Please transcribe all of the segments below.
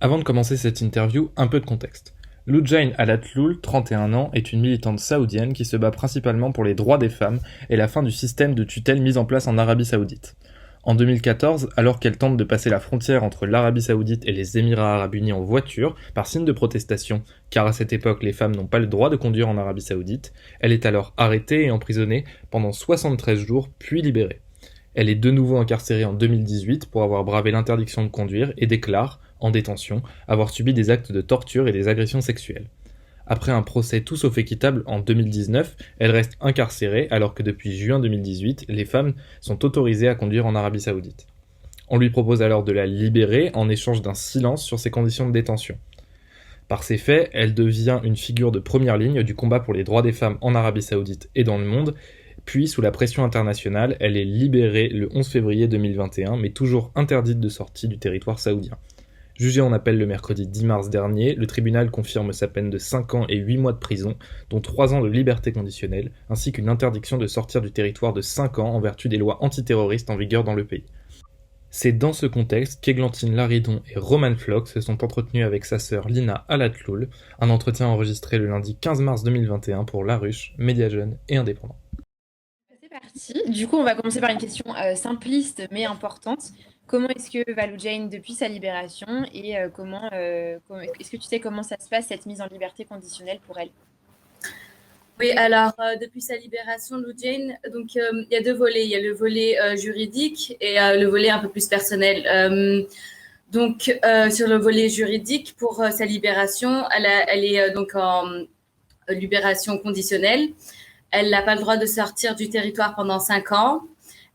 Avant de commencer cette interview, un peu de contexte. Loujain Alatloul, 31 ans, est une militante saoudienne qui se bat principalement pour les droits des femmes et la fin du système de tutelle mis en place en Arabie Saoudite. En 2014, alors qu'elle tente de passer la frontière entre l'Arabie Saoudite et les Émirats Arabes Unis en voiture, par signe de protestation, car à cette époque les femmes n'ont pas le droit de conduire en Arabie Saoudite, elle est alors arrêtée et emprisonnée pendant 73 jours, puis libérée. Elle est de nouveau incarcérée en 2018 pour avoir bravé l'interdiction de conduire et déclare, en détention, avoir subi des actes de torture et des agressions sexuelles. Après un procès tout sauf équitable en 2019, elle reste incarcérée alors que depuis juin 2018, les femmes sont autorisées à conduire en Arabie Saoudite. On lui propose alors de la libérer en échange d'un silence sur ses conditions de détention. Par ces faits, elle devient une figure de première ligne du combat pour les droits des femmes en Arabie Saoudite et dans le monde, puis, sous la pression internationale, elle est libérée le 11 février 2021, mais toujours interdite de sortie du territoire saoudien. Jugée en appel le mercredi 10 mars dernier, le tribunal confirme sa peine de 5 ans et 8 mois de prison, dont 3 ans de liberté conditionnelle, ainsi qu'une interdiction de sortir du territoire de 5 ans en vertu des lois antiterroristes en vigueur dans le pays. C'est dans ce contexte qu'Églantine Laridon et Roman Flock se sont entretenus avec sa sœur Lina Alatloul, un entretien enregistré le lundi 15 mars 2021 pour La Ruche, Média Jeune et Indépendant. C'est parti. Du coup, on va commencer par une question simpliste mais importante. Comment est-ce que va Lou Jane depuis sa libération et est-ce que tu sais comment ça se passe cette mise en liberté conditionnelle pour elle? Oui, alors depuis sa libération, Lou Jane, donc il y a deux volets. Il y a le volet juridique et le volet un peu plus personnel. Sur le volet juridique, pour sa libération, elle est donc en libération conditionnelle. Elle n'a pas le droit de sortir du territoire pendant 5 ans.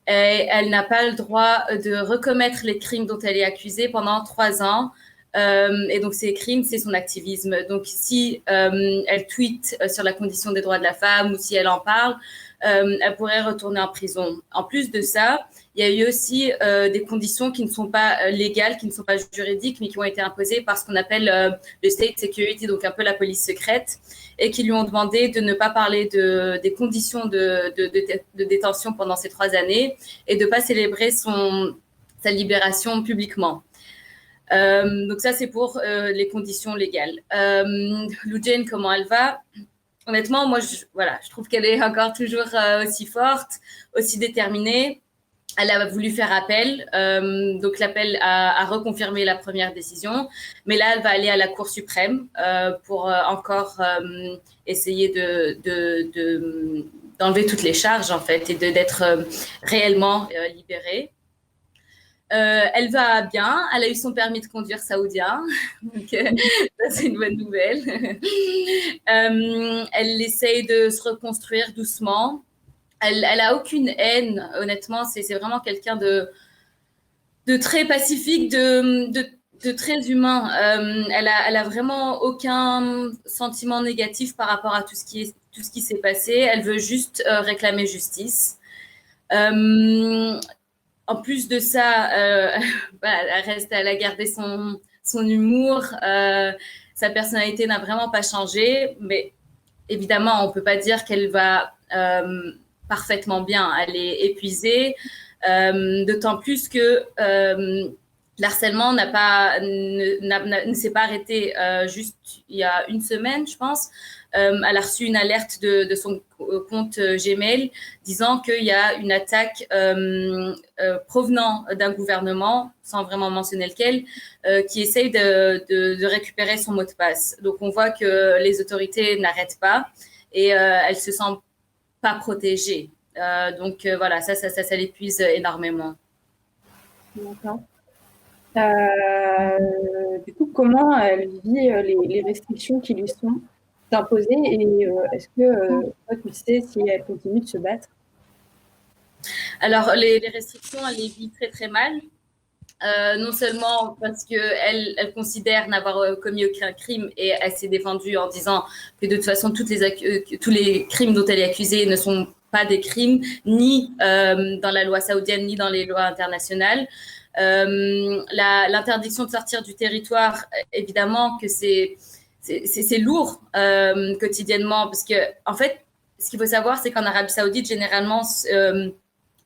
Et elle n'a pas le droit de recommettre les crimes dont elle est accusée pendant 3 ans. Et donc, ces crimes, c'est son activisme. Donc, si elle tweete sur la condition des droits de la femme ou si elle en parle, elle pourrait retourner en prison. En plus de ça, il y a eu aussi des conditions qui ne sont pas légales, qui ne sont pas juridiques, mais qui ont été imposées par ce qu'on appelle le state security, donc un peu la police secrète, et qui lui ont demandé de ne pas parler des conditions de détention pendant ces 3 années et de ne pas célébrer sa libération publiquement. Donc ça, c'est pour les conditions légales. Lou Jane, comment elle va? Honnêtement, moi, je trouve qu'elle est encore toujours aussi forte, aussi déterminée. Elle a voulu faire appel, donc l'appel a reconfirmé la première décision, mais là, elle va aller à la Cour suprême pour encore essayer d'enlever toutes les charges, en fait, et d'être réellement libérée. Elle va bien, elle a eu son permis de conduire saoudien, donc ça c'est une bonne nouvelle. Elle essaye de se reconstruire doucement. Elle a aucune haine, honnêtement, c'est vraiment quelqu'un de très pacifique, de très humain. Elle a vraiment aucun sentiment négatif par rapport à tout ce qui s'est passé. Elle veut juste réclamer justice. En plus de ça, elle a gardé son humour. Sa personnalité n'a vraiment pas changé, mais évidemment, on ne peut pas dire qu'elle va parfaitement bien. Elle est épuisée, d'autant plus que l'harcèlement ne s'est pas arrêté juste il y a une semaine, je pense. Elle a reçu une alerte de son compte Gmail disant qu'il y a une attaque provenant d'un gouvernement, sans vraiment mentionner lequel, qui essaye de récupérer son mot de passe. Donc on voit que les autorités n'arrêtent pas et elle se sent pas protégée. Voilà, ça l'épuise énormément. D'accord. Du coup, comment elle vit les restrictions qui lui sont imposées et est-ce que toi, tu sais si elle continue de se battre? Alors, les restrictions, elle les vit très, très mal. Non seulement parce qu'elle considère n'avoir commis aucun crime et elle s'est défendue en disant que de toute façon, tous les crimes dont elle est accusée ne sont pas des crimes, ni dans la loi saoudienne, ni dans les lois internationales. L'interdiction de sortir du territoire, évidemment que c'est lourd quotidiennement parce que, en fait, ce qu'il faut savoir, c'est qu'en Arabie Saoudite, généralement,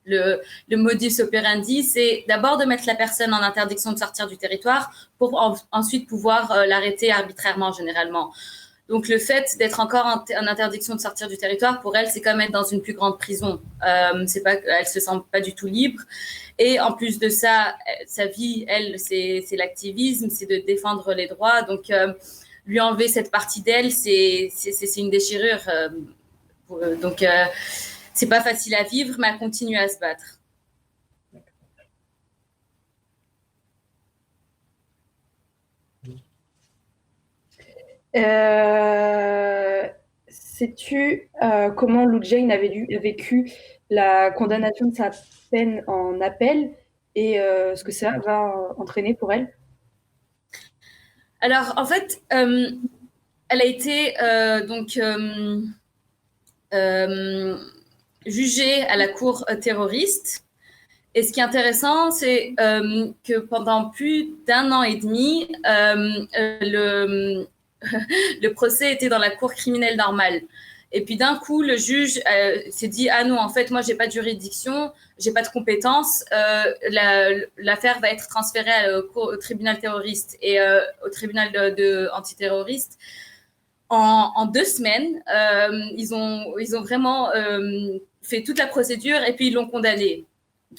le modus operandi, c'est d'abord de mettre la personne en interdiction de sortir du territoire pour ensuite pouvoir l'arrêter arbitrairement généralement. Donc, le fait d'être encore en interdiction de sortir du territoire, pour elle, c'est comme être dans une plus grande prison. C'est pas, elle se sent pas du tout libre. Et en plus de ça, sa vie, elle, c'est l'activisme, c'est de défendre les droits. Donc, lui enlever cette partie d'elle, c'est une déchirure. Donc, c'est pas facile à vivre, mais elle continue à se battre. Sais-tu comment Lou Jane avait vécu la condamnation de sa peine en appel et ce que ça va entraîner pour elle? Alors, en fait, elle a été jugée à la cour terroriste. Et ce qui est intéressant, c'est que pendant plus d'1 an et demi, le procès était dans la cour criminelle normale. Et puis d'un coup, le juge s'est dit « Ah non, en fait, moi, j'ai pas de juridiction, j'ai pas de compétences. L'affaire va être transférée au tribunal terroriste et au tribunal antiterroriste. » En 2 semaines, ils ont vraiment fait toute la procédure et puis ils l'ont condamnée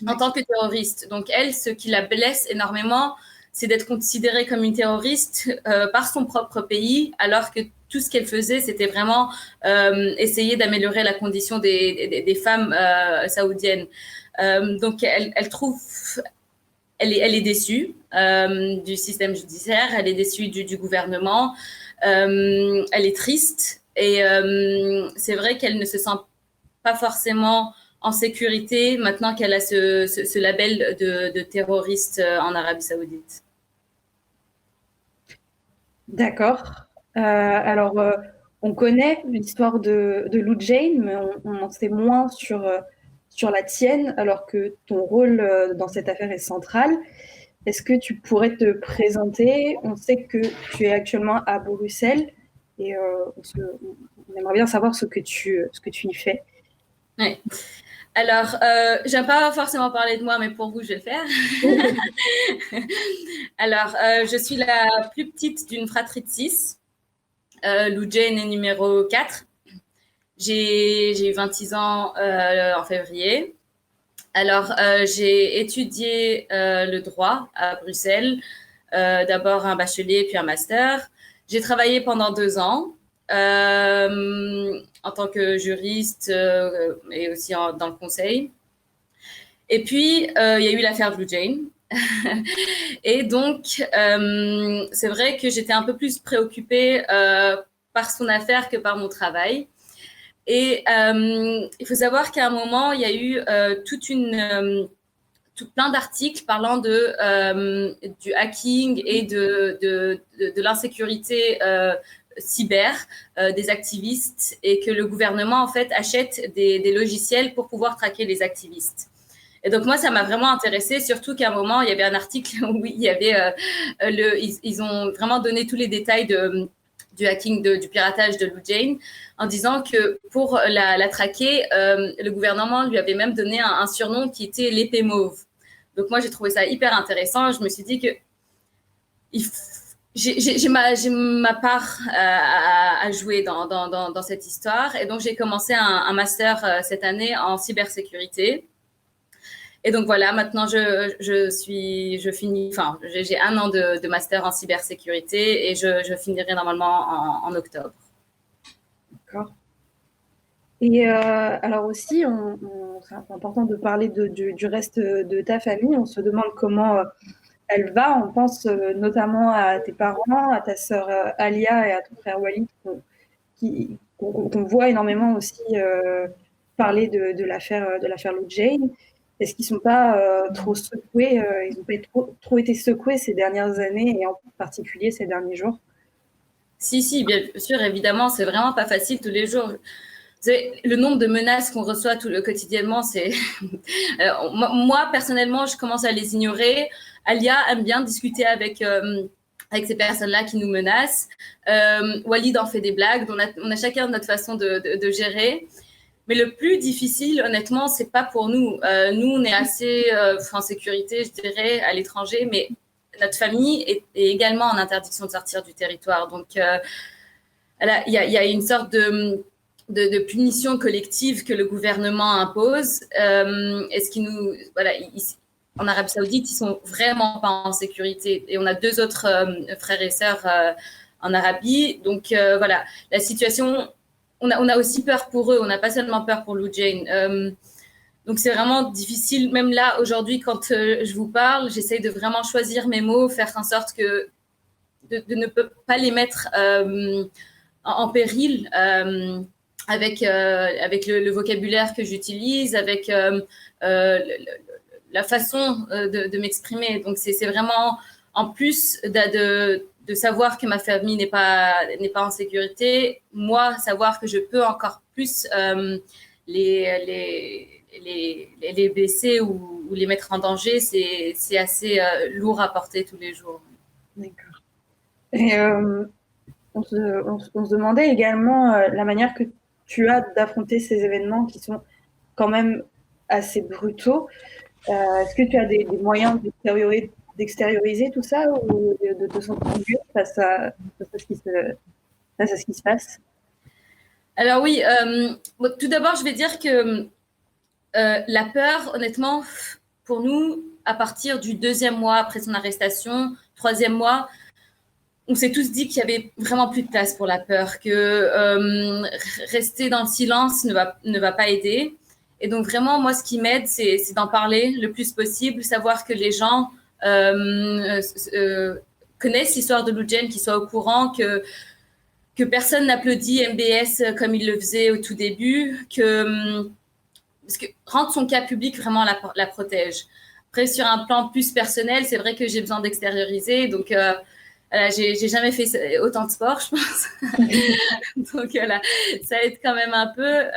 en tant que terroriste. Donc elle, ce qui la blesse énormément, c'est d'être considérée comme une terroriste par son propre pays, alors que tout ce qu'elle faisait, c'était vraiment essayer d'améliorer la condition des femmes saoudiennes. Donc elle trouve, elle est déçue du système judiciaire, elle est déçue du gouvernement, elle est triste et c'est vrai qu'elle ne se sent pas forcément en sécurité maintenant qu'elle a ce label de terroriste en Arabie Saoudite. D'accord. Alors, on connaît l'histoire de Lou Jane, mais on en sait moins sur la tienne, alors que ton rôle dans cette affaire est central. Est-ce que tu pourrais te présenter? On sait que tu es actuellement à Bruxelles et on aimerait bien savoir ce que tu y fais. Oui. Alors, j'aime pas forcément parler de moi, mais pour vous, je vais le faire. Alors, je suis la plus petite d'une fratrie de 6. Lou Jane est numéro 4. J'ai eu 26 ans en février. Alors, j'ai étudié le droit à Bruxelles. D'abord un bachelier, puis un master. J'ai travaillé pendant 2 ans. En tant que juriste et aussi dans le conseil. Et puis, il y a eu l'affaire Lou Jane. Et donc, c'est vrai que j'étais un peu plus préoccupée par son affaire que par mon travail. Et il faut savoir qu'à un moment, il y a eu plein d'articles parlant du hacking et de l'insécurité cyber des activistes et que le gouvernement en fait achète des logiciels pour pouvoir traquer les activistes. Et donc moi ça m'a vraiment intéressée, surtout qu'à un moment il y avait un article où il y avait ils ont vraiment donné tous les détails du hacking, du piratage de Lou Jane, en disant que pour la traquer, le gouvernement lui avait même donné un surnom qui était l'épée mauve. Donc moi j'ai trouvé ça hyper intéressant. Je me suis dit que j'ai ma part à jouer dans cette histoire. Et donc, j'ai commencé un master cette année en cybersécurité. Et donc, voilà, maintenant, j'ai 1 an de master en cybersécurité et je finirai normalement en octobre. D'accord. Et alors aussi, c'est important de parler du reste de ta famille. On se demande comment elle va. On pense notamment à tes parents, à ta sœur Alia et à ton frère Walid, qu'on voit énormément aussi parler de l'affaire Lou Jane. Est-ce qu'ils ne sont pas trop secoués ils n'ont pas trop été secoués ces dernières années et en particulier ces derniers jours? Si, bien sûr, évidemment, c'est vraiment pas facile tous les jours. Le nombre de menaces qu'on reçoit quotidiennement, c'est... moi, personnellement, je commence à les ignorer. Alia aime bien discuter avec ces personnes-là qui nous menacent. Walid en fait des blagues. On a chacun notre façon de gérer. Mais le plus difficile, honnêtement, c'est pas pour nous. Nous, on est assez en sécurité, je dirais, à l'étranger, mais notre famille est également en interdiction de sortir du territoire. Donc, il y a une sorte de punition collective que le gouvernement impose. Et ce qui nous, voilà, en Arabie Saoudite, ils sont vraiment pas en sécurité. Et on a 2 autres frères et sœurs en Arabie. Donc voilà, la situation, on a aussi peur pour eux. On n'a pas seulement peur pour Lou Jane. Donc c'est vraiment difficile. Même là, aujourd'hui, quand je vous parle, j'essaye de vraiment choisir mes mots, faire en sorte que de ne pas les mettre en péril. Avec le vocabulaire que j'utilise, avec la façon de m'exprimer. Donc, c'est vraiment, en plus de savoir que ma famille n'est pas en sécurité, moi, savoir que je peux encore plus les blesser ou les mettre en danger, c'est assez lourd à porter tous les jours. D'accord. Et on se demandait également la manière que tu as d'affronter ces événements qui sont quand même assez brutaux. Est-ce que tu as des moyens d'extérioriser tout ça ou de te sentir mieux face à ce qui se passe? Alors oui, tout d'abord, je vais dire que la peur, honnêtement, pour nous, à partir du 2e mois après son arrestation, 3e mois, on s'est tous dit qu'il y avait vraiment plus de place pour la peur, que rester dans le silence ne va pas aider. Et donc vraiment, moi, ce qui m'aide, c'est d'en parler le plus possible, savoir que les gens connaissent l'histoire de Lou Jane, qu'ils soient au courant, que personne n'applaudit MBS comme il le faisait au tout début, parce que rendre son cas public vraiment la protège. Après, sur un plan plus personnel, c'est vrai que j'ai besoin d'extérioriser, donc j'ai jamais fait autant de sport, je pense. Donc voilà, ça aide quand même un peu.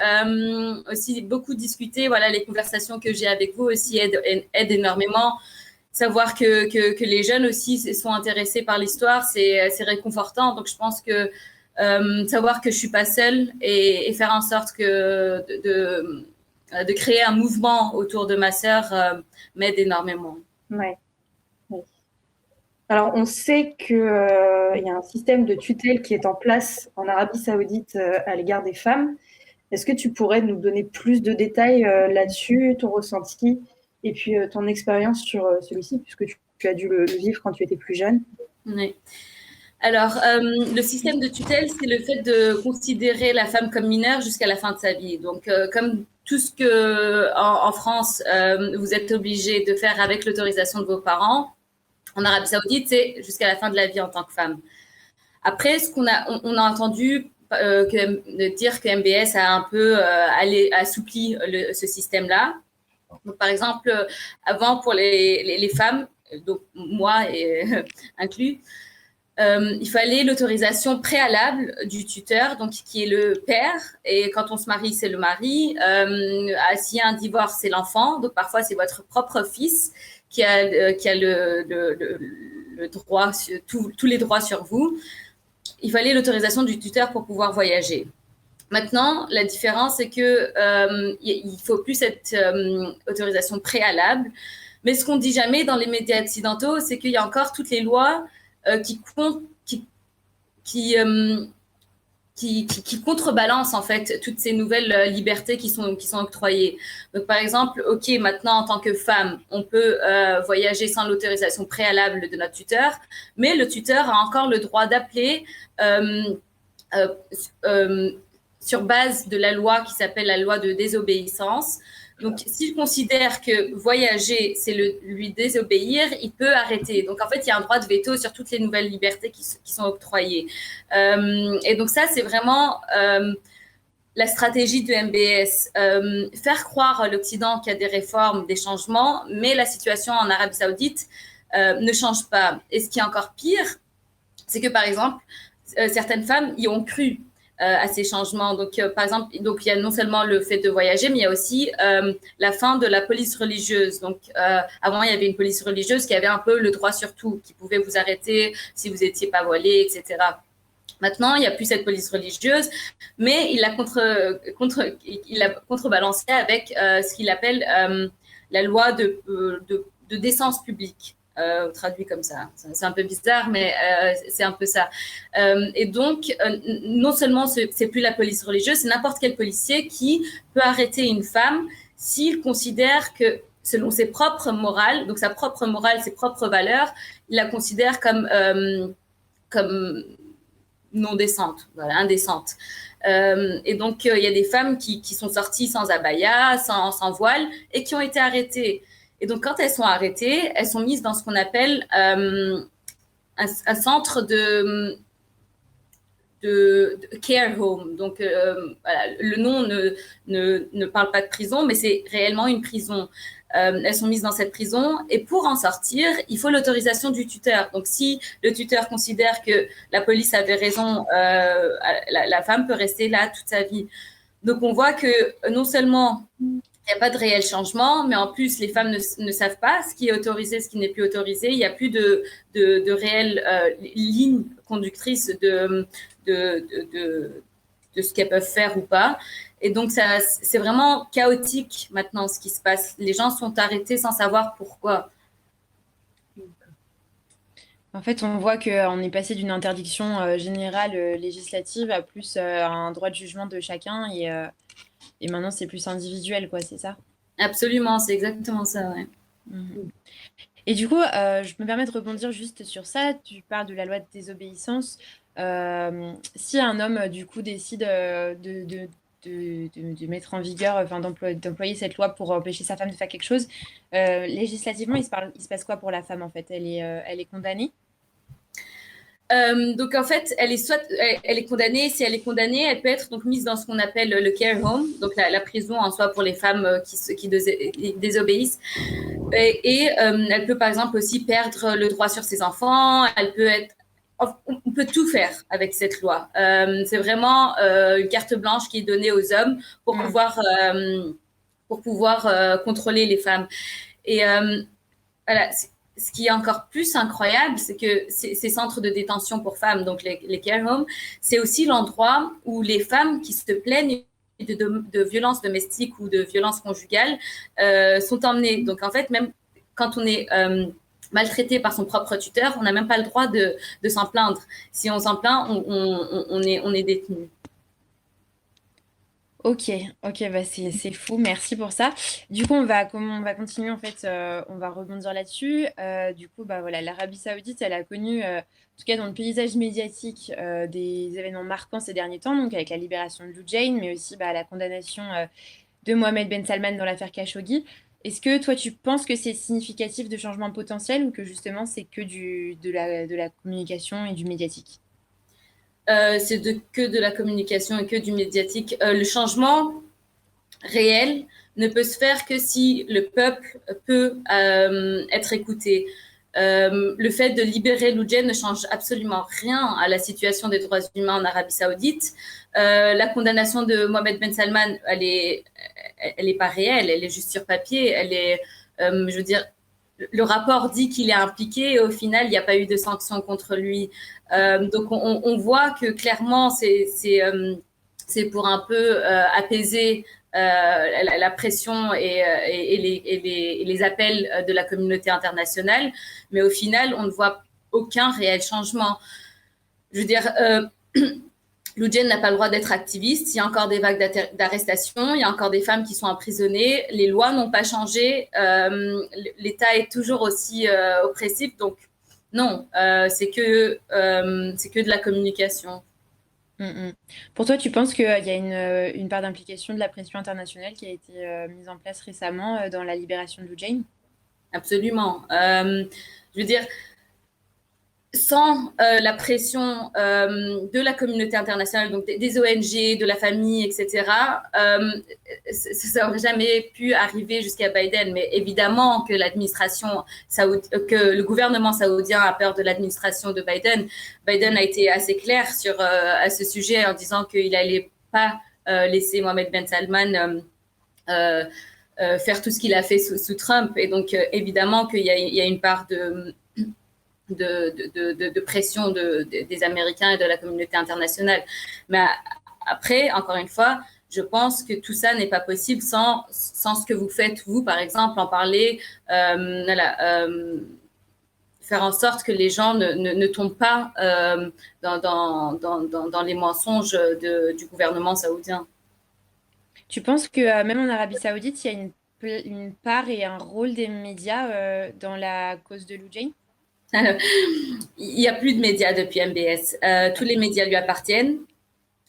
Aussi, beaucoup discuter. Voilà, les conversations que j'ai avec vous aussi aident énormément. Savoir que les jeunes aussi sont intéressés par l'histoire, c'est réconfortant. Donc je pense que savoir que je suis pas seule et faire en sorte que de créer un mouvement autour de ma sœur m'aide énormément. Ouais. Alors, on sait qu'il y a un système de tutelle qui est en place en Arabie Saoudite à l'égard des femmes. Est-ce que tu pourrais nous donner plus de détails là-dessus, ton ressenti et puis ton expérience sur celui-ci, puisque tu as dû le vivre quand tu étais plus jeune? Oui. Alors, le système de tutelle, c'est le fait de considérer la femme comme mineure jusqu'à la fin de sa vie. Donc, comme tout ce que en France, vous êtes obligé de faire avec l'autorisation de vos parents, en Arabie Saoudite, c'est jusqu'à la fin de la vie en tant que femme. Après, on a entendu dire que MBS a un peu assoupli ce système-là. Donc, par exemple, avant, pour les femmes, donc moi inclus, il fallait l'autorisation préalable du tuteur, donc qui est le père, et quand on se marie, c'est le mari. S'il y a un divorce, c'est l'enfant, donc parfois c'est votre propre fils qui a le droit, tous les droits sur vous. Il fallait l'autorisation du tuteur pour pouvoir voyager. Maintenant, la différence, c'est que il faut plus cette autorisation préalable. Mais ce qu'on dit jamais dans les médias occidentaux, c'est qu'il y a encore toutes les lois qui contrebalancent en fait toutes ces nouvelles libertés qui sont octroyées. Donc par exemple, ok, maintenant en tant que femme, on peut voyager sans l'autorisation préalable de notre tuteur, mais le tuteur a encore le droit d'appeler sur base de la loi qui s'appelle la loi de désobéissance. Donc, s'il considère que voyager, c'est lui désobéir, il peut arrêter. Donc, en fait, il y a un droit de veto sur toutes les nouvelles libertés qui sont octroyées. Et donc, ça, c'est vraiment la stratégie de MBS. Faire croire à l'Occident qu'il y a des réformes, des changements, mais la situation en Arabie Saoudite ne change pas. Et ce qui est encore pire, c'est que, par exemple, certaines femmes y ont cru. À ces changements. Donc, par exemple, il y a non seulement le fait de voyager, mais il y a aussi la fin de la police religieuse. Donc, avant, il y avait une police religieuse qui avait un peu le droit sur tout, qui pouvait vous arrêter si vous n'étiez pas voilé, etc. Maintenant, il n'y a plus cette police religieuse, mais il l'a contrebalancé avec ce qu'il appelle la loi de décence publique, traduit comme ça. C'est un peu bizarre, mais c'est un peu ça. Et donc, non seulement c'est plus la police religieuse, c'est n'importe quel policier qui peut arrêter une femme s'il considère que, selon ses propres morales, donc sa propre morale, ses propres valeurs, il la considère comme non décente, voilà, indécente. Et donc, il y a des femmes qui sont sorties sans abaya, sans voile, et qui ont été arrêtées. Et donc, quand elles sont arrêtées, elles sont mises dans ce qu'on appelle un centre de care home. Donc, voilà, le nom ne parle pas de prison, mais c'est réellement une prison. Elles sont mises dans cette prison et pour en sortir, il faut l'autorisation du tuteur. Donc, si le tuteur considère que la police avait raison, la femme peut rester là toute sa vie. Donc, on voit que non seulement il n'y a pas de réel changement, mais en plus, les femmes ne savent pas ce qui est autorisé, ce qui n'est plus autorisé. Il n'y a plus de réelle ligne conductrice de ce qu'elles peuvent faire ou pas. Et donc, c'est vraiment chaotique maintenant ce qui se passe. Les gens sont arrêtés sans savoir pourquoi. En fait, on voit qu'on est passé d'une interdiction générale législative à plus un droit de jugement de chacun et maintenant c'est plus individuel, quoi, c'est ça? Absolument, c'est exactement ça, ouais. Mhm. Et du coup, je me permets de rebondir juste sur ça. Tu parles de la loi de désobéissance. Si un homme, du coup, décide de mettre en vigueur, enfin, d'employer cette loi pour empêcher sa femme de faire quelque chose, législativement, il se passe quoi pour la femme, en fait? Elle est condamnée? Donc en fait, elle est condamnée. Si elle est condamnée, elle peut être donc mise dans ce qu'on appelle le care home, donc la prison en soi pour les femmes qui désobéissent. Et elle peut par exemple aussi perdre le droit sur ses enfants. On peut tout faire avec cette loi. C'est vraiment une carte blanche qui est donnée aux hommes pour pouvoir contrôler les femmes. Et voilà. Ce qui est encore plus incroyable, c'est que ces centres de détention pour femmes, donc les care homes, c'est aussi l'endroit où les femmes qui se plaignent de violences domestiques ou de violences conjugales sont emmenées. Donc en fait, même quand on est maltraité par son propre tuteur, on n'a même pas le droit de s'en plaindre. Si on s'en plaint, on est détenu. Ok, bah c'est fou, merci pour ça. Du coup, on va continuer en fait, on va rebondir là-dessus. Du coup, bah voilà, l'Arabie Saoudite, elle a connu, en tout cas dans le paysage médiatique, des événements marquants ces derniers temps, donc avec la libération de Lou Jane, mais aussi bah, la condamnation de Mohamed Ben Salman dans l'affaire Khashoggi. Est-ce que toi, tu penses que c'est significatif de changements potentiels ou que justement c'est que de la communication et du médiatique? C'est que de la communication et que du médiatique. Le changement réel ne peut se faire que si le peuple peut être écouté. Le fait de libérer Lou Jane ne change absolument rien à la situation des droits humains en Arabie Saoudite. La condamnation de Mohamed Ben Salman, elle est pas réelle, elle est juste sur papier. Je veux dire, le rapport dit qu'il est impliqué et au final, il n'y a pas eu de sanctions contre lui. Donc, on voit que clairement, c'est pour un peu apaiser la pression et les appels de la communauté internationale. Mais au final, on ne voit aucun réel changement. Je veux dire, Lou Jane n'a pas le droit d'être activiste. Il y a encore des vagues d'arrestations. Il y a encore des femmes qui sont emprisonnées. Les lois n'ont pas changé. L'État est toujours aussi oppressif. Donc, non, c'est que de la communication. Pour toi, tu penses qu'il y a une part d'implication de la pression internationale qui a été mise en place récemment dans la libération de Lou Jane? Absolument. Je veux dire, sans la pression de la communauté internationale, donc des ONG, de la famille, etc., ça n'aurait jamais pu arriver jusqu'à Biden. Mais évidemment que que le gouvernement saoudien a peur de l'administration de Biden. Biden a été assez clair à ce sujet en disant qu'il n'allait pas laisser Mohamed Ben Salman faire tout ce qu'il a fait sous Trump. Et donc, évidemment qu'il y a une part de pression des Américains et de la communauté internationale. Mais après, encore une fois, je pense que tout ça n'est pas possible sans ce que vous faites, vous, par exemple, en parler, faire en sorte que les gens ne tombent pas dans les mensonges du gouvernement saoudien. Tu penses que même en Arabie Saoudite, il y a une part et un rôle des médias dans la cause de Lou Jane? Il n'y a plus de médias depuis MBS. Tous les médias lui appartiennent.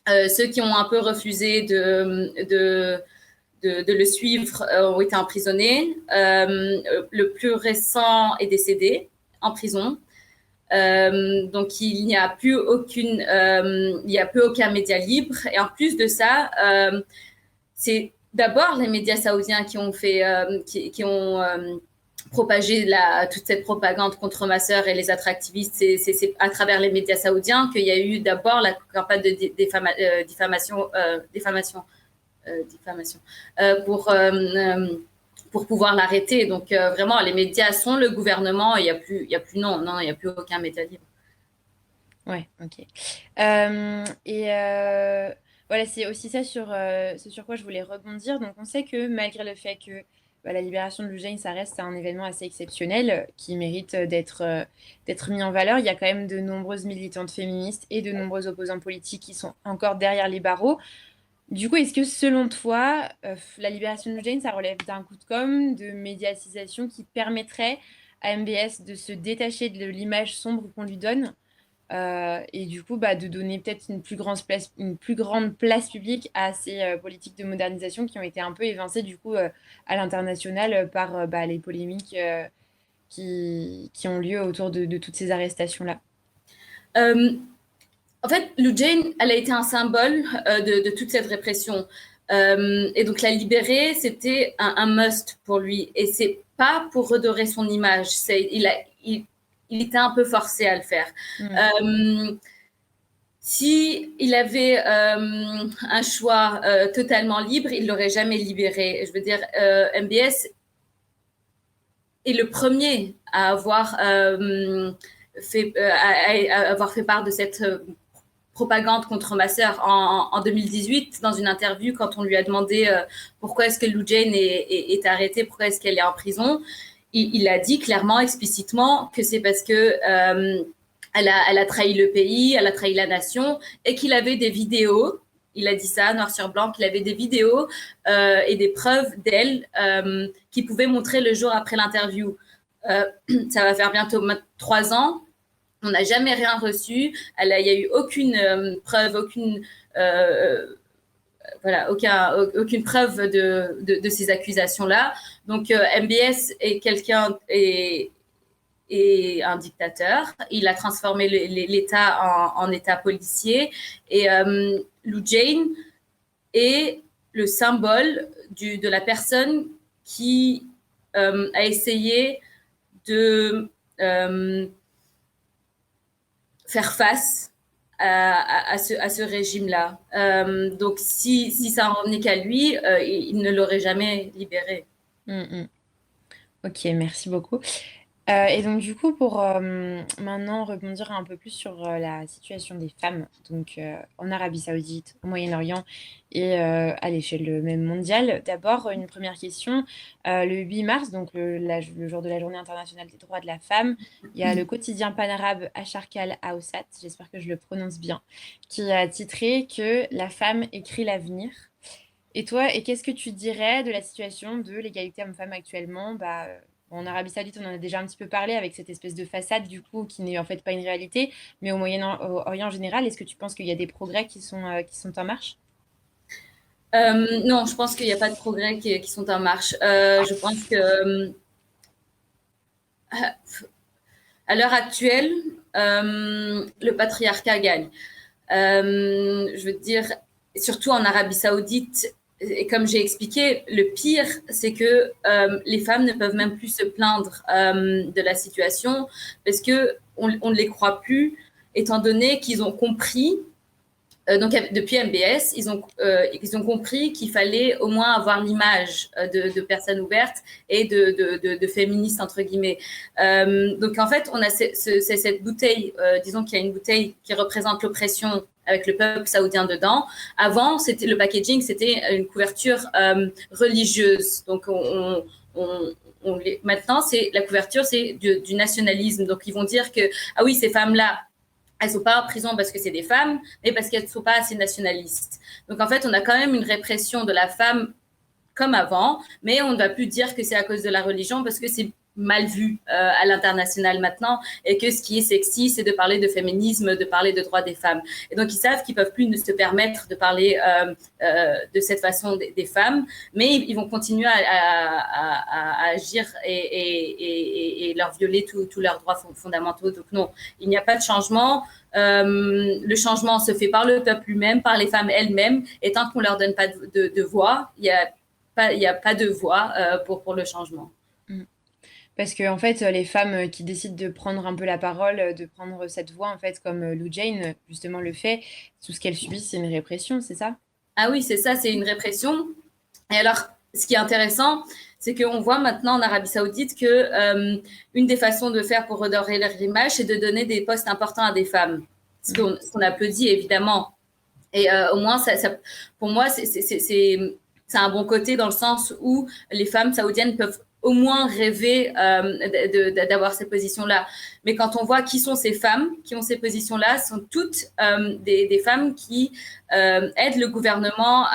Ceux qui ont un peu refusé de le suivre ont été emprisonnés. Le plus récent est décédé en prison. Donc il n'y a plus aucun média libre. Et en plus de ça, c'est d'abord les médias saoudiens qui ont propagé toute cette propagande contre ma sœur et les attractivistes. C'est à travers les médias saoudiens qu'il y a eu d'abord la campagne de diffamation pour pouvoir l'arrêter. Donc vraiment, les médias sont le gouvernement. Il y a plus aucun média libre. Ouais, ok. Voilà, c'est aussi ça ce sur quoi je voulais rebondir. Donc, on sait que malgré le fait que la libération de Lou Jane, ça reste un événement assez exceptionnel qui mérite d'être mis en valeur, il y a quand même de nombreuses militantes féministes et de nombreux opposants politiques qui sont encore derrière les barreaux. Du coup, est-ce que selon toi, la libération de Lou Jane, ça relève d'un coup de com', de médiatisation qui permettrait à MBS de se détacher de l'image sombre qu'on lui donne et du coup, de donner peut-être une plus grande place publique à ces politiques de modernisation qui ont été un peu évincées du coup à l'international par les polémiques qui ont lieu autour de toutes ces arrestations-là. En fait, Lou Jane, elle a été un symbole de toute cette répression. Et donc, la libérer, c'était un must pour lui. Et c'est pas pour redorer son image. Il était un peu forcé à le faire. Si il avait un choix totalement libre, il l'aurait jamais libéré. Je veux dire, MBS est le premier à avoir fait part de cette propagande contre ma sœur en 2018 dans une interview quand on lui a demandé pourquoi est-ce que Lou Jane est arrêtée, pourquoi est-ce qu'elle est en prison. Il a dit clairement, explicitement, que c'est parce que elle a trahi le pays, elle a trahi la nation, et qu'il avait des vidéos. Il a dit ça, noir sur blanc, qu'il avait des vidéos et des preuves d'elle qui pouvaient montrer le jour après l'interview. Ça va faire bientôt 3 ans. On n'a jamais rien reçu. Il n'y a eu aucune preuve, aucune preuve de ces accusations-là. Donc, MBS est un dictateur. Il a transformé l'État en État policier. Et Lou Jane est le symbole de la personne qui a essayé de faire face à ce régime-là. Donc, si ça en revenait qu'à lui, il ne l'aurait jamais libéré. Ok, merci beaucoup. Et donc, du coup, pour maintenant rebondir un peu plus sur la situation des femmes, donc en Arabie Saoudite, au Moyen-Orient et à l'échelle même mondiale. D'abord, une première question. Le 8 mars, donc le jour de la Journée internationale des droits de la femme, il y a le quotidien panarabe Acharkal Awsat, j'espère que je le prononce bien, qui a titré que la femme écrit l'avenir. Et toi, qu'est-ce que tu dirais de la situation de l'égalité homme-femme actuellement? En Arabie Saoudite, on en a déjà un petit peu parlé avec cette espèce de façade, du coup, qui n'est en fait pas une réalité. Mais au Moyen-Orient en général, est-ce que tu penses qu'il y a des progrès qui sont en marche? Non, je pense qu'il n'y a pas de progrès qui sont en marche. Je pense que à l'heure actuelle, le patriarcat gagne. Je veux dire, surtout en Arabie Saoudite, et comme j'ai expliqué, le pire, c'est que les femmes ne peuvent même plus se plaindre de la situation parce qu'on ne les croit plus, étant donné qu'ils ont compris donc depuis MBS, ils ont compris qu'il fallait au moins avoir l'image de personnes ouvertes et de féministes entre guillemets. Donc en fait, on a cette bouteille, disons qu'il y a une bouteille qui représente l'oppression avec le peuple saoudien dedans. Avant, le packaging, c'était une couverture religieuse. Donc maintenant, la couverture, c'est du nationalisme. Donc ils vont dire que ah oui, ces femmes-là, elles sont pas en prison parce que c'est des femmes, mais parce qu'elles sont pas assez nationalistes. Donc en fait, on a quand même une répression de la femme comme avant, mais on ne va plus dire que c'est à cause de la religion parce que c'est mal vu à l'international maintenant et que ce qui est sexy, c'est de parler de féminisme, de parler de droits des femmes. Et donc, ils savent qu'ils peuvent plus se permettre de parler de cette façon des femmes, mais ils vont continuer à agir et leur violer tous leurs droits fondamentaux. Donc non, il n'y a pas de changement. Le changement se fait par le peuple lui-même, par les femmes elles-mêmes, et tant qu'on leur donne pas de voix, il y a pas de voix pour le changement. Parce que en fait, les femmes qui décident de prendre un peu la parole, de prendre cette voix, en fait, comme Lou Jane, justement, le fait, tout ce qu'elles subissent, c'est une répression, c'est ça? Ah oui, c'est ça, c'est une répression. Et alors, ce qui est intéressant, c'est qu'on voit maintenant en Arabie Saoudite que une des façons de faire pour redorer leur image, c'est de donner des postes importants à des femmes. Ce qu'on applaudit, évidemment. Et au moins, pour moi, c'est un bon côté dans le sens où les femmes saoudiennes peuvent au moins rêver d'avoir ces positions-là. Mais quand on voit qui sont ces femmes qui ont ces positions-là, ce sont toutes des femmes qui aident le gouvernement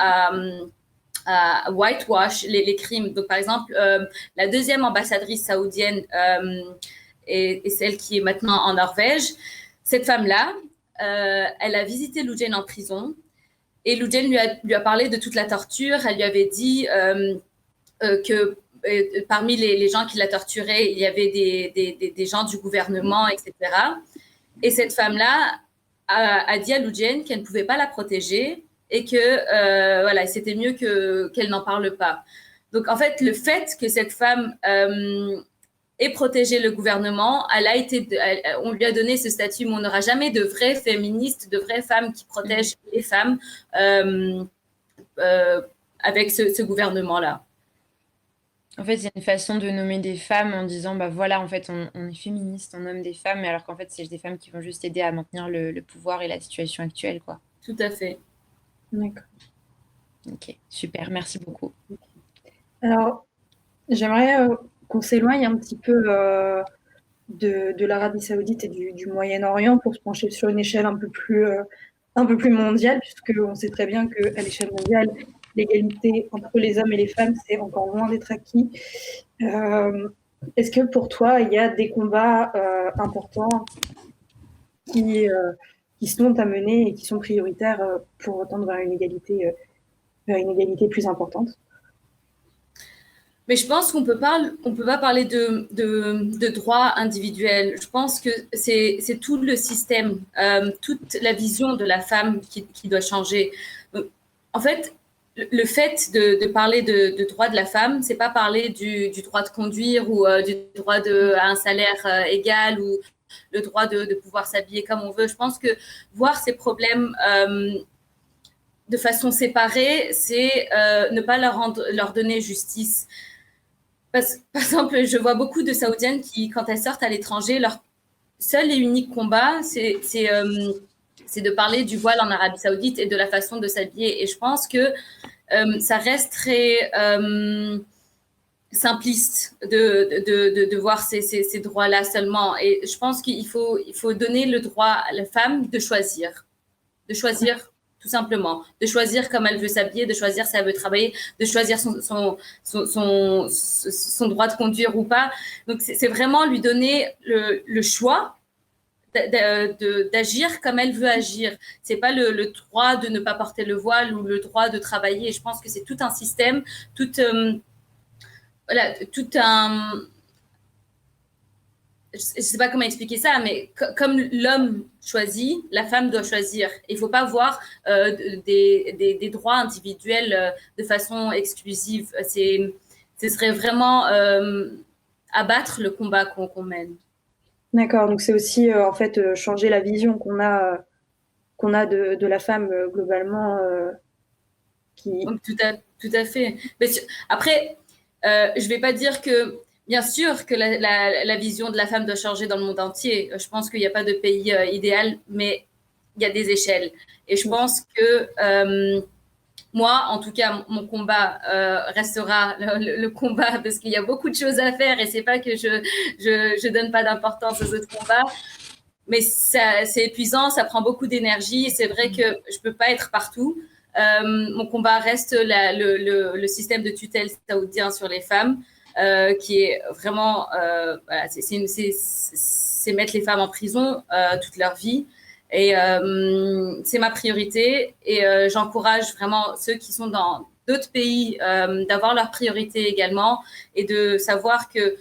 à whitewash les crimes. Donc, par exemple, la deuxième ambassadrice saoudienne est celle qui est maintenant en Norvège. Cette femme-là, elle a visité Lou Jane en prison et Lou Jane lui a parlé de toute la torture. Elle lui avait dit que parmi les gens qui la torturaient, il y avait des gens du gouvernement, etc. Et cette femme-là a dit à Lou Jane qu'elle ne pouvait pas la protéger et que voilà, c'était mieux qu'elle n'en parle pas. Donc, en fait, le fait que cette femme ait protégé le gouvernement, on lui a donné ce statut, mais on n'aura jamais de vraies féministes, de vraies femmes qui protègent les femmes avec ce gouvernement-là. En fait, il y a une façon de nommer des femmes en disant, bah voilà, en fait, on est féministe, on nomme des femmes, mais alors qu'en fait, c'est des femmes qui vont juste aider à maintenir le pouvoir et la situation actuelle, quoi. Tout à fait. D'accord. Ok, super, merci beaucoup. Alors, j'aimerais qu'on s'éloigne un petit peu de l'Arabie Saoudite et du Moyen-Orient pour se pencher sur une échelle un peu plus mondiale, puisqu'on sait très bien qu'à l'échelle mondiale, l'égalité entre les hommes et les femmes, c'est encore loin d'être acquis. Est-ce que pour toi, il y a des combats importants qui sont à mener et qui sont prioritaires pour tendre vers une égalité plus importante? Mais je pense qu'on peut pas parler de droits individuels. Je pense que c'est tout le système, toute la vision de la femme qui doit changer. Donc, en fait, le fait de parler de droits de la femme, c'est pas parler du droit de conduire ou du droit à un salaire égal ou le droit de pouvoir s'habiller comme on veut. Je pense que voir ces problèmes de façon séparée, c'est ne pas leur donner justice. Par exemple, je vois beaucoup de Saoudiennes qui, quand elles sortent à l'étranger, leur seul et unique combat, c'est de parler du voile en Arabie Saoudite et de la façon de s'habiller. Et je pense que ça reste très simpliste de voir ces droits-là seulement. Et je pense qu'il faut donner le droit à la femme de choisir tout simplement, de choisir comment elle veut s'habiller, de choisir si elle veut travailler, de choisir son droit de conduire ou pas. Donc, c'est vraiment lui donner le choix d'agir comme elle veut agir. C'est pas le droit de ne pas porter le voile ou le droit de travailler. Je pense que c'est tout un système, tout un... Je ne sais pas comment expliquer ça, mais comme l'homme choisit, la femme doit choisir. Il ne faut pas voir des droits individuels de façon exclusive. Ce serait vraiment abattre le combat qu'on mène. D'accord, donc c'est aussi en fait changer la vision qu'on a qu'on a de la femme globalement qui... Donc, tout à fait. Mais après, je ne vais pas dire que, bien sûr, que la vision de la femme doit changer dans le monde entier. Je pense qu'il n'y a pas de pays idéal, mais il y a des échelles. Et je pense que moi, en tout cas, mon combat restera le combat parce qu'il y a beaucoup de choses à faire et c'est pas que je donne pas d'importance aux autres combats. Mais c'est épuisant, ça prend beaucoup d'énergie. C'est vrai que je peux pas être partout. Mon combat reste le système de tutelle saoudien sur les femmes, qui est vraiment, voilà, c'est mettre les femmes en prison toute leur vie. Et c'est ma priorité. Et j'encourage vraiment ceux qui sont dans d'autres pays d'avoir leur priorité également et de savoir que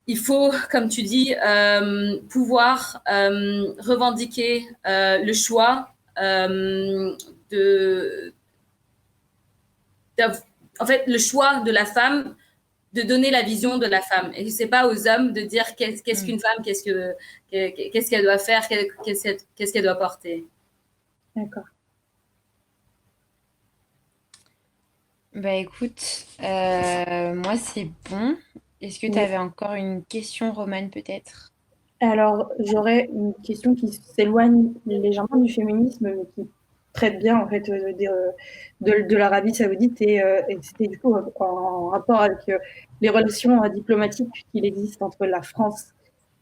il faut, comme tu dis, pouvoir revendiquer le choix en fait, le choix de la femme, de donner la vision de la femme. Et c'est pas aux hommes de dire qu'est-ce qu'une femme, qu'est-ce qu'elle doit faire, qu'est-ce qu'elle doit porter. D'accord. Bah écoute, moi c'est bon. Est-ce que tu avais encore une question, Romane, peut-être? Alors, j'aurais une question qui s'éloigne légèrement du féminisme, mais qui traite bien en fait de l'Arabie Saoudite et c'était du coup en rapport avec les relations diplomatiques qu'il existe entre la France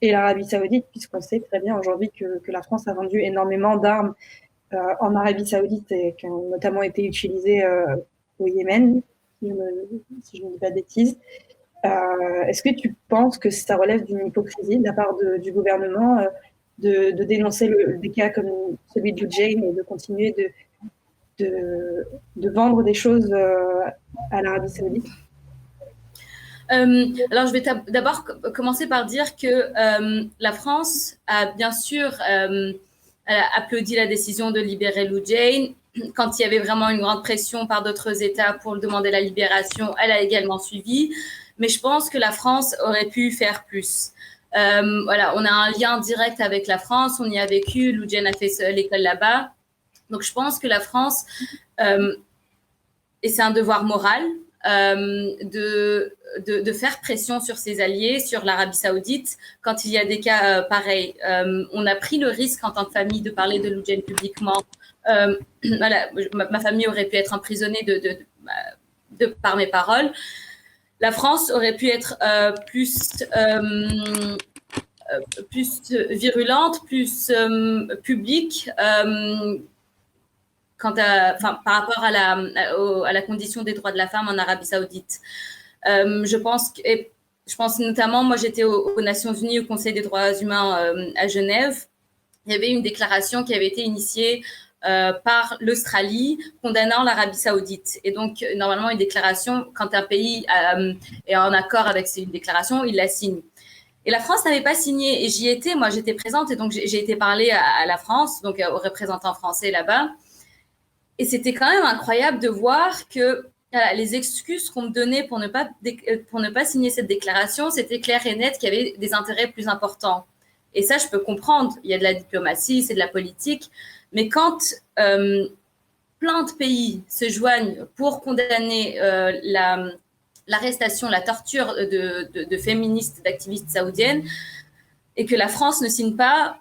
et l'Arabie Saoudite, puisqu'on sait très bien aujourd'hui que la France a vendu énormément d'armes en Arabie Saoudite et qui ont notamment été utilisées au Yémen, si je ne dis pas de bêtises. Est-ce que tu penses que ça relève d'une hypocrisie de la part du gouvernement de dénoncer des cas comme celui de Jane et de continuer de vendre des choses à l'Arabie Saoudite? Alors, je vais d'abord commencer par dire que la France a bien sûr elle a applaudi la décision de libérer Lou Jane. Quand il y avait vraiment une grande pression par d'autres États pour demander la libération, elle a également suivi. Mais je pense que la France aurait pu faire plus. Voilà, on a un lien direct avec la France, on y a vécu, Lou Jane a fait l'école là-bas. Donc, je pense que la France, et c'est un devoir moral, de faire pression sur ses alliés, sur l'Arabie Saoudite, quand il y a des cas pareils. On a pris le risque en tant que famille de parler de Lou Jane publiquement. Voilà, ma famille aurait pu être emprisonnée par mes paroles. La France aurait pu être plus virulente, plus publique par rapport à la condition des droits de la femme en Arabie Saoudite. Je pense notamment, moi j'étais aux Nations Unies, au Conseil des droits humains à Genève. Il y avait une déclaration qui avait été initiée par l'Australie condamnant l'Arabie Saoudite. Et donc, normalement, une déclaration, quand un pays est en accord avec une déclaration, il la signe. Et la France n'avait pas signé. Et j'y étais, moi j'étais présente, et donc j'ai été parler à la France, donc aux représentants français là-bas. Et c'était quand même incroyable de voir que les excuses qu'on me donnait pour ne pas signer cette déclaration, c'était clair et net qu'il y avait des intérêts plus importants. Et ça, je peux comprendre. Il y a de la diplomatie, c'est de la politique. Mais quand plein de pays se joignent pour condamner l'arrestation, la torture de féministes, d'activistes saoudiennes, et que la France ne signe pas,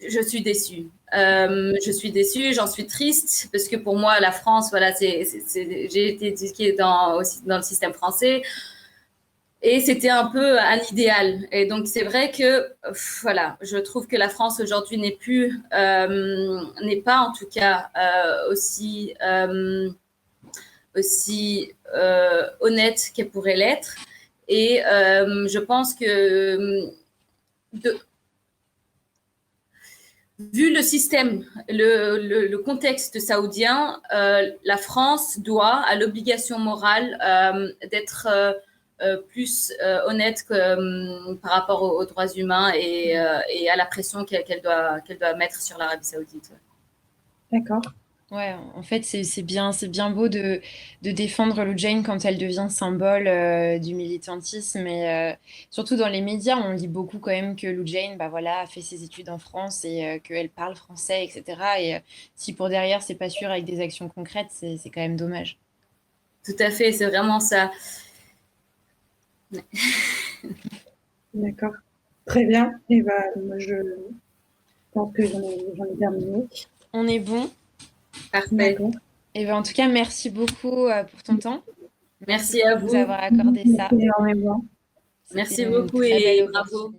je suis déçue. Je suis déçue, j'en suis triste, parce que pour moi, la France, voilà, j'ai été éduquée aussi dans le système français. Et c'était un peu un idéal. Et donc, c'est vrai que, voilà, je trouve que la France aujourd'hui n'est pas en tout cas aussi honnête qu'elle pourrait l'être. Et je pense que, vu le système, le contexte saoudien, la France a l'obligation morale d'être plus honnête par rapport aux droits humains et à la pression qu'elle doit mettre sur l'Arabie Saoudite. D'accord. Ouais, en fait, c'est bien beau de défendre Lou Jane quand elle devient symbole du militantisme. Et surtout dans les médias, on lit beaucoup quand même que Lou Jane, bah voilà, a fait ses études en France et qu'elle parle français, etc. Et si pour derrière, c'est pas sûr avec des actions concrètes, c'est quand même dommage. Tout à fait, c'est vraiment ça. D'accord. Très bien. Et ben, moi, je pense que j'en ai terminé. On est bon. Parfait. D'accord. Et ben, en tout cas, merci beaucoup pour ton temps. Merci à de nous vous. avoir accordé ça. Merci énormément. Merci C'était une beaucoup très et belle bravo. opportunité.